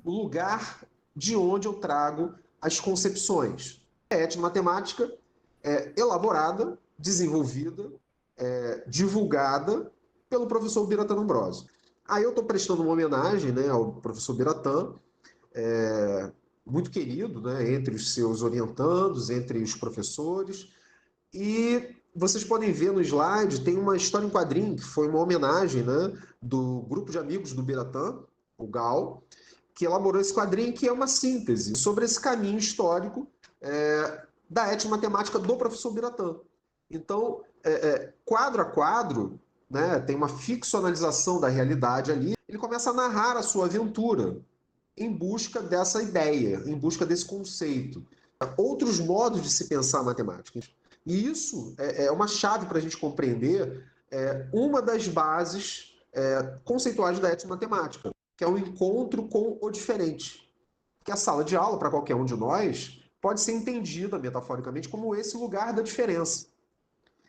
o lugar de onde eu trago as concepções. A etnomatemática é elaborada, desenvolvida, divulgada pelo professor Biratan Ambrosio. Aí eu estou prestando uma homenagem, né, ao professor Biratan, muito querido, né, entre os seus orientandos, entre os professores. E vocês podem ver no slide, tem uma história em quadrinho, que foi uma homenagem, né, do grupo de amigos do Biratan, o GAL, que elaborou esse quadrinho, que é uma síntese sobre esse caminho histórico da etnomatemática do professor Biratan. Então, quadro a quadro, né, tem uma ficcionalização da realidade ali, ele começa a narrar a sua aventura em busca dessa ideia, em busca desse conceito. Outros modos de se pensar a matemática. E isso é uma chave para a gente compreender uma das bases conceituais da etnomatemática, que é o encontro com o diferente. Que a sala de aula, para qualquer um de nós, pode ser entendida metaforicamente como esse lugar da diferença.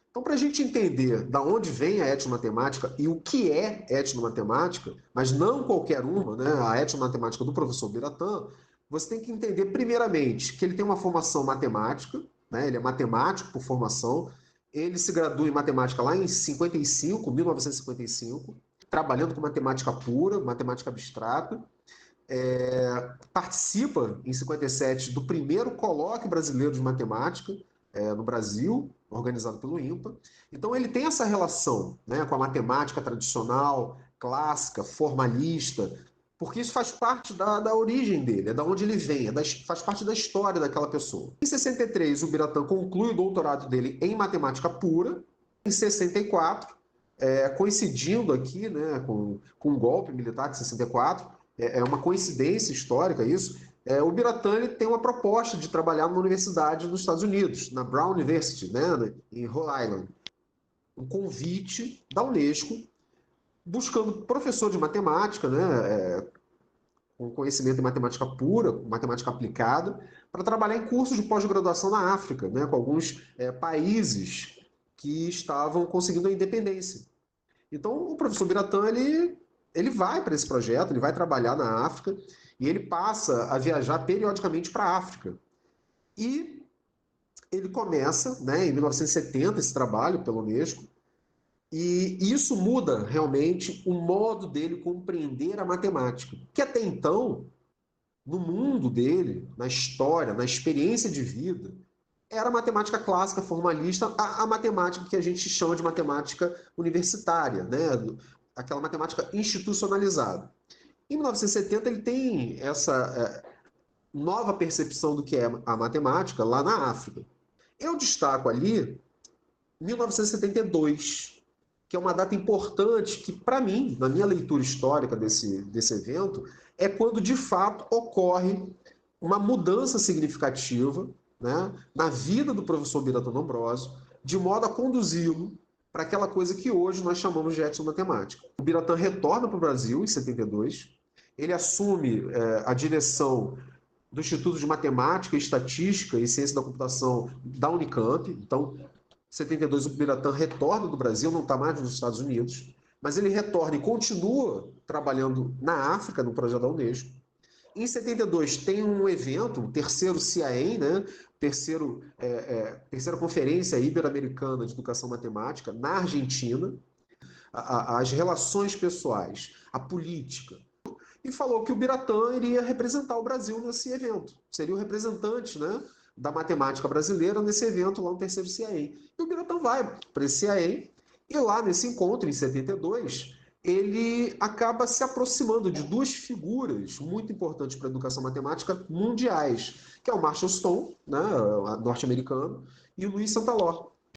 Então, para a gente entender da onde vem a etnomatemática e o que é etnomatemática, mas não qualquer uma, né, a etnomatemática do professor Biratan, você tem que entender, primeiramente, que ele tem uma formação matemática, né, ele é matemático por formação, ele se gradua em matemática lá em 1955, trabalhando com matemática pura, matemática abstrata, participa, em 57, do primeiro colóquio brasileiro de matemática, no Brasil, organizado pelo INPA. Então ele tem essa relação, né, com a matemática tradicional, clássica, formalista, porque isso faz parte da origem dele, é da onde ele vem, faz parte da história daquela pessoa. Em 63, o Biratan conclui o doutorado dele em matemática pura. Em 64, coincidindo aqui, né, com o golpe militar de 64, é uma coincidência histórica isso, o Biratan tem uma proposta de trabalhar numa universidade nos Estados Unidos, na Brown University, né, em Rhode Island. Um convite da Unesco, buscando professor de matemática, né, com conhecimento em matemática pura, matemática aplicada, para trabalhar em cursos de pós-graduação na África, né, com alguns países que estavam conseguindo a independência. Então, o professor Biratan, ele vai para esse projeto, ele vai trabalhar na África, e ele passa a viajar periodicamente para a África. E ele começa, né, em 1970, esse trabalho pela Unesco, e isso muda realmente o modo dele compreender a matemática, que até então, no mundo dele, na história, na experiência de vida, era a matemática clássica, formalista, a matemática que a gente chama de matemática universitária, né, aquela matemática institucionalizada. Em 1970, ele tem essa nova percepção do que é a matemática lá na África. Eu destaco ali 1972, que é uma data importante que, para mim, na minha leitura histórica desse evento, é quando, de fato, ocorre uma mudança significativa, né, na vida do professor Biratan Ambrosio, de modo a conduzi-lo para aquela coisa que hoje nós chamamos de etnomatemática. O Biratan retorna para o Brasil em 72, ele assume a direção do Instituto de Matemática, Estatística e Ciência da Computação da Unicamp. Então, em 72, o Biratan retorna do Brasil, não está mais nos Estados Unidos, mas ele retorna e continua trabalhando na África, no projeto da Unesco. Em 72, tem um evento, o terceiro CIAEM, né? Terceira Conferência Ibero-Americana de Educação Matemática, na Argentina, as relações pessoais, a política, e falou que o Biratan iria representar o Brasil nesse evento. Seria o representante, né, da matemática brasileira nesse evento lá no terceiro CIAEM. E o Biratan vai para esse CIAEM, e lá nesse encontro, em 72, ele acaba se aproximando de duas figuras muito importantes para a educação matemática mundiais, que é o Marshall Stone, né, norte-americano, e o Luiz Santaló,